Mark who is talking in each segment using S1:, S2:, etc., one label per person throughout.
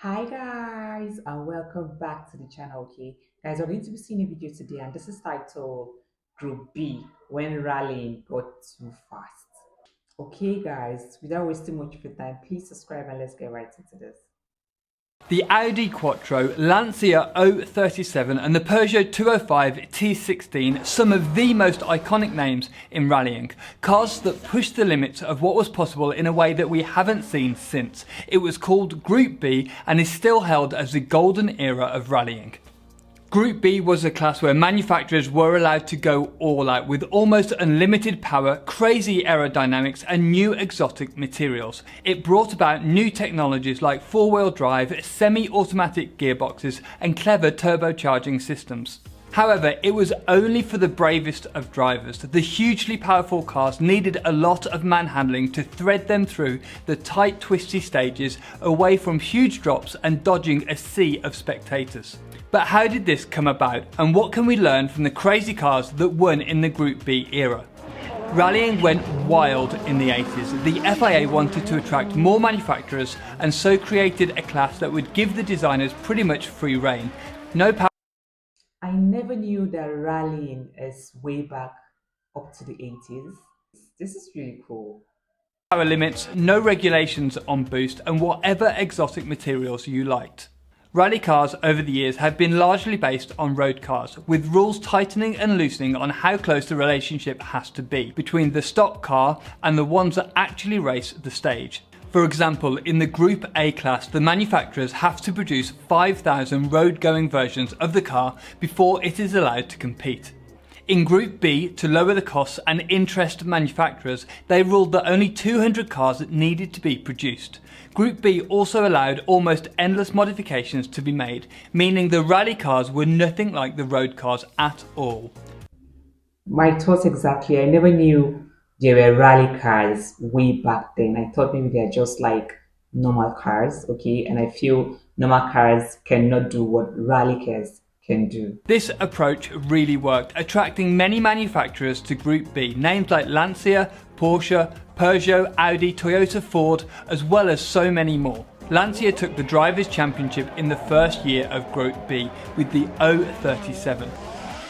S1: Hi guys and welcome back to the channel. Okay guys, we're going to be seeing a video today and this is titled Group B when rallying got too fast. Okay guys, without wasting much of your time, please subscribe and let's get right into this.
S2: The Audi Quattro, Lancia 037 and the Peugeot 205 T16, some of the most iconic names in rallying. Cars that pushed the limits of what was possible in a way that we haven't seen since. It was called Group B and is still held as the golden era of rallying. Group B was a class where manufacturers were allowed to go all out with almost unlimited power, crazy aerodynamics and new exotic materials. It brought about new technologies like four-wheel drive, semi-automatic gearboxes and clever turbocharging systems. However, it was only for the bravest of drivers. The hugely powerful cars needed a lot of manhandling to thread them through the tight, twisty stages, away from huge drops and dodging a sea of spectators. But how did this come about, and what can we learn from the crazy cars that won in the Group B era? Rallying went wild in the 80s. The FIA wanted to attract more manufacturers and so created a class that would give the designers pretty much free rein. No power.
S1: I never knew that rallying is way back up to the 80s. This is really cool.
S2: Power limits, no regulations on boost and whatever exotic materials you liked. Rally cars over the years have been largely based on road cars, with rules tightening and loosening on how close the relationship has to be between the stock car and the ones that actually race the stage. For example, in the Group A class, the manufacturers have to produce 5,000 road-going versions of the car before it is allowed to compete. In Group B, to lower the costs and interest manufacturers, they ruled that only 200 cars needed to be produced. Group B also allowed almost endless modifications to be made, meaning the rally cars were nothing like the road cars at all.
S1: My thoughts exactly. I never knew there were rally cars way back then. I thought maybe they're just like normal cars, okay? And I feel normal cars cannot do what rally cars can do.
S2: This approach really worked, attracting many manufacturers to Group B, names like Lancia, Porsche, Peugeot, Audi, Toyota, Ford, as well as so many more. Lancia took the Drivers' Championship in the first year of Group B with the 037.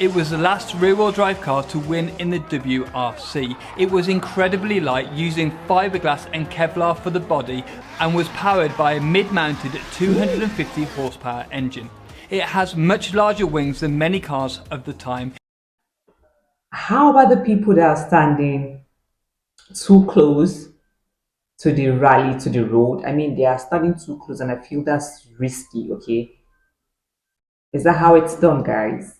S2: It was the last rear-wheel drive car to win in the WRC. It was incredibly light, using fiberglass and Kevlar for the body, and was powered by a mid-mounted 250 horsepower engine. It has much larger wings than many cars of the time.
S1: How about the people that are standing too close to the rally, to the road? I mean, they are standing too close and I feel that's risky, okay? Is that how it's done, guys?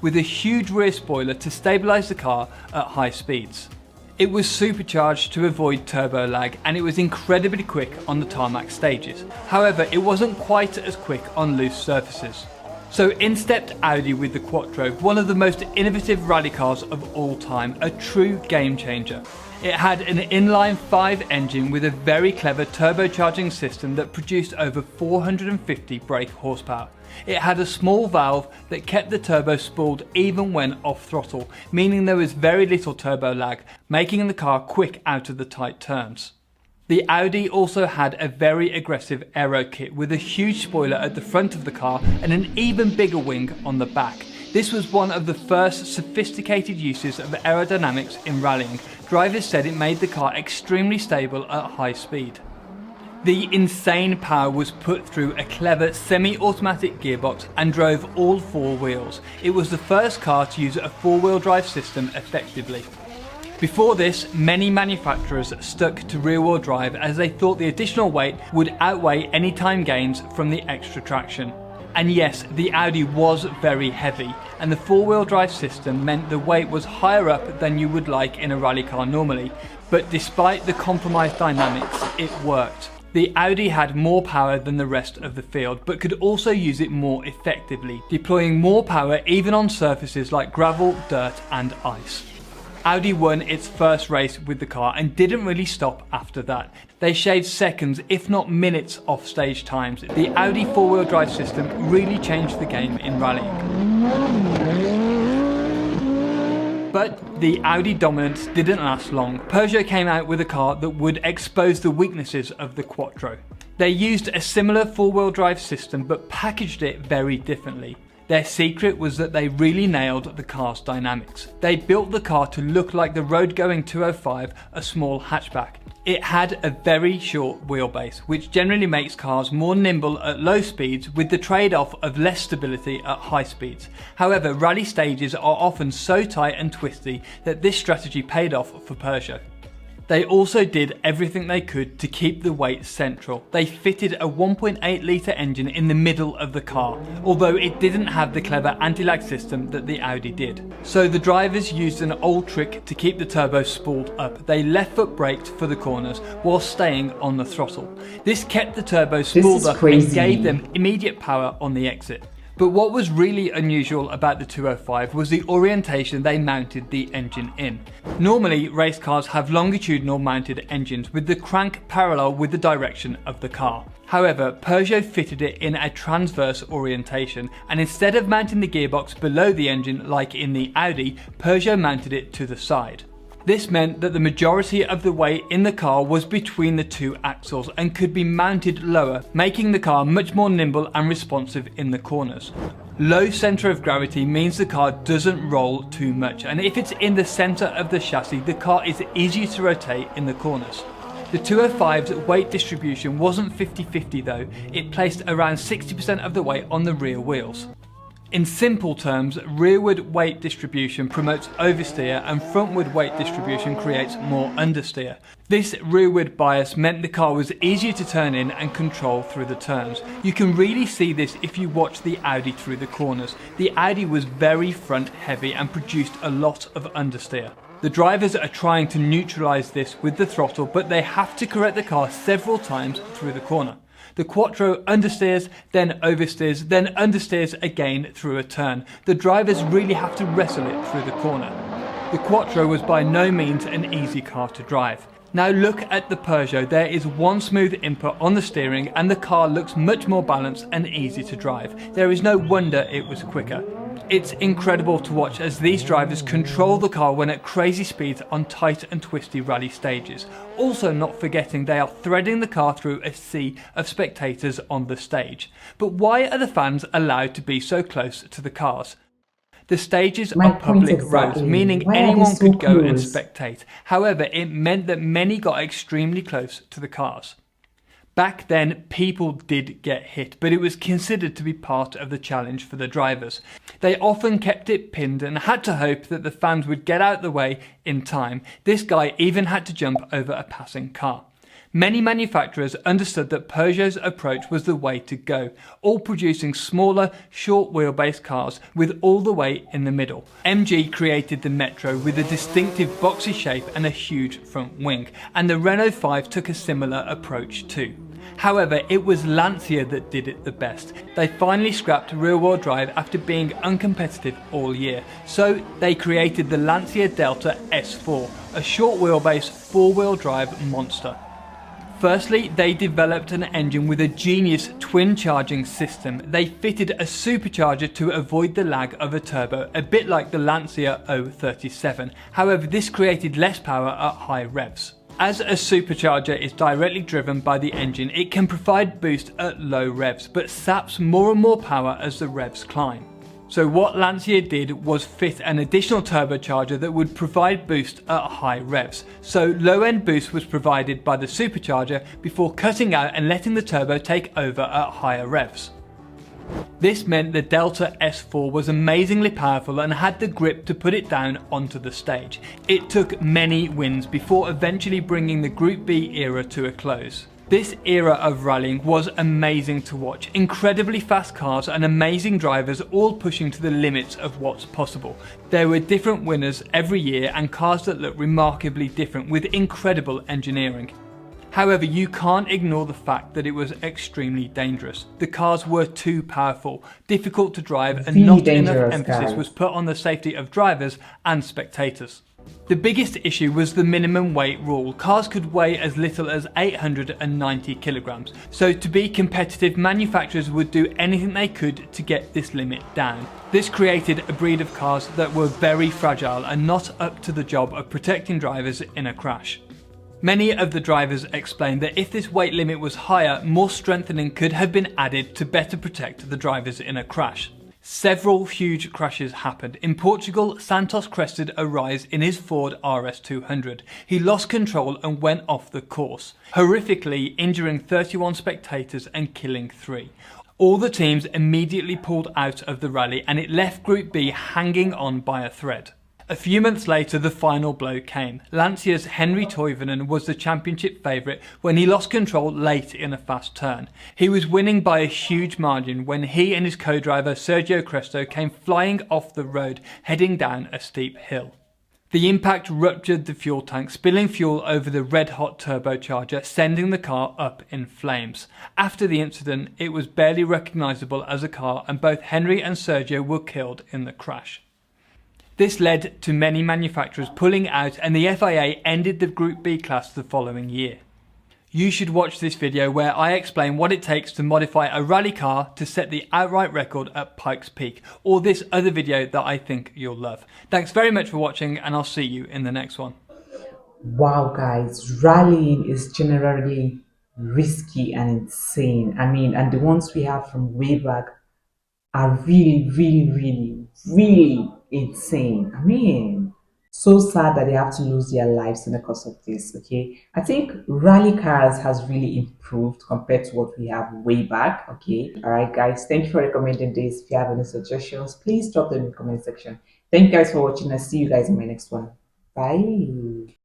S2: With a huge rear spoiler to stabilise the car at high speeds. It was supercharged to avoid turbo lag and it was incredibly quick on the tarmac stages. However, it wasn't quite as quick on loose surfaces. So in stepped Audi with the Quattro, one of the most innovative rally cars of all time, a true game changer. It had an inline 5 engine with a very clever turbocharging system that produced over 450 brake horsepower. It had a small valve that kept the turbo spooled even when off throttle, meaning there was very little turbo lag, making the car quick out of the tight turns. The Audi also had a very aggressive aero kit with a huge spoiler at the front of the car and an even bigger wing on the back. This was one of the first sophisticated uses of aerodynamics in rallying. Drivers said it made the car extremely stable at high speed. The insane power was put through a clever semi-automatic gearbox and drove all four wheels. It was the first car to use a four-wheel drive system effectively. Before this, many manufacturers stuck to rear-wheel drive as they thought the additional weight would outweigh any time gains from the extra traction. And yes, the Audi was very heavy, and the four-wheel drive system meant the weight was higher up than you would like in a rally car normally. But despite the compromised dynamics, it worked. The Audi had more power than the rest of the field, but could also use it more effectively, deploying more power even on surfaces like gravel, dirt and ice. Audi won its first race with the car and didn't really stop after that. They shaved seconds, if not minutes, off stage times. The Audi four-wheel drive system really changed the game in rallying. But the Audi dominance didn't last long. Peugeot came out with a car that would expose the weaknesses of the Quattro. They used a similar four-wheel drive system but packaged it very differently. Their secret was that they really nailed the car's dynamics. They built the car to look like the road-going 205, a small hatchback. It had a very short wheelbase, which generally makes cars more nimble at low speeds with the trade-off of less stability at high speeds. However, rally stages are often so tight and twisty that this strategy paid off for Peugeot. They also did everything they could to keep the weight central. They fitted a 1.8 litre engine in the middle of the car, although it didn't have the clever anti-lag system that the Audi did. So the drivers used an old trick to keep the turbo spooled up. They left foot braked for the corners while staying on the throttle. This kept the turbo spooled up and gave them immediate power on the exit. But what was really unusual about the 205 was the orientation they mounted the engine in. Normally, race cars have longitudinal mounted engines with the crank parallel with the direction of the car. However, Peugeot fitted it in a transverse orientation, and instead of mounting the gearbox below the engine like in the Audi, Peugeot mounted it to the side. This meant that the majority of the weight in the car was between the two axles and could be mounted lower, making the car much more nimble and responsive in the corners. Low centre of gravity means the car doesn't roll too much, and if it's in the centre of the chassis, the car is easier to rotate in the corners. The 205's weight distribution wasn't 50-50 though, it placed around 60% of the weight on the rear wheels. In simple terms, rearward weight distribution promotes oversteer and frontward weight distribution creates more understeer. This rearward bias meant the car was easier to turn in and control through the turns. You can really see this if you watch the Audi through the corners. The Audi was very front heavy and produced a lot of understeer. The drivers are trying to neutralise this with the throttle, but they have to correct the car several times through the corner. The Quattro understeers, then oversteers, then understeers again through a turn. The drivers really have to wrestle it through the corner. The Quattro was by no means an easy car to drive. Now look at the Peugeot, there is one smooth input on the steering and the car looks much more balanced and easy to drive. There is no wonder it was quicker. It's incredible to watch as these drivers control the car when at crazy speeds on tight and twisty rally stages. Also not forgetting they are threading the car through a sea of spectators on the stage. But why are the fans allowed to be so close to the cars? The stages are public roads, meaning anyone could go and spectate. However, it meant that many got extremely close to the cars. Back then, people did get hit, but it was considered to be part of the challenge for the drivers. They often kept it pinned and had to hope that the fans would get out the way in time. This guy even had to jump over a passing car. Many manufacturers understood that Peugeot's approach was the way to go, all producing smaller, short wheelbase cars with all the weight in the middle. MG created the Metro with a distinctive boxy shape and a huge front wing, and the Renault 5 took a similar approach too. However, it was Lancia that did it the best. They finally scrapped rear-wheel drive after being uncompetitive all year, so they created the Lancia Delta S4, a short wheelbase four-wheel drive monster. Firstly, they developed an engine with a genius twin charging system. They fitted a supercharger to avoid the lag of a turbo, a bit like the Lancia 037. However, this created less power at high revs. As a supercharger is directly driven by the engine, it can provide boost at low revs, but saps more and more power as the revs climb. So what Lancia did was fit an additional turbocharger that would provide boost at high revs. So low-end boost was provided by the supercharger before cutting out and letting the turbo take over at higher revs. This meant the Delta S4 was amazingly powerful and had the grip to put it down onto the stage. It took many wins before eventually bringing the Group B era to a close. This era of rallying was amazing to watch. Incredibly fast cars and amazing drivers all pushing to the limits of what's possible. There were different winners every year and cars that looked remarkably different with incredible engineering. However, you can't ignore the fact that it was extremely dangerous. The cars were too powerful, difficult to drive, and not enough emphasis was put on the safety of drivers and spectators. The biggest issue was the minimum weight rule. Cars could weigh as little as 890 kilograms. So to be competitive, manufacturers would do anything they could to get this limit down. This created a breed of cars that were very fragile and not up to the job of protecting drivers in a crash. Many of the drivers explained that if this weight limit was higher, more strengthening could have been added to better protect the drivers in a crash. Several huge crashes happened. In Portugal, Santos crested a rise in his Ford RS200. He lost control and went off the course, horrifically injuring 31 spectators and killing 3. All the teams immediately pulled out of the rally and it left Group B hanging on by a thread. A few months later, the final blow came. Lancia's Henri Toivonen was the championship favourite when he lost control late in a fast turn. He was winning by a huge margin when he and his co-driver Sergio Cresto came flying off the road, heading down a steep hill. The impact ruptured the fuel tank, spilling fuel over the red-hot turbocharger, sending the car up in flames. After the incident, it was barely recognisable as a car and both Henry and Sergio were killed in the crash. This led to many manufacturers pulling out and the FIA ended the Group B class the following year. You should watch this video where I explain what it takes to modify a rally car to set the outright record at Pikes Peak, or this other video that I think you'll love. Thanks very much for watching and I'll see you in the next one.
S1: Wow, guys, rallying is generally risky and insane. And the ones we have from way back are really insane. So sad that they have to lose their lives in the course of this. Okay, I think rally cars has really improved compared to what we have way back. Okay, all right, guys, thank you for recommending this. If you have any suggestions, please drop them in the comment section. Thank you guys for watching. I'll see you guys in my next one. Bye.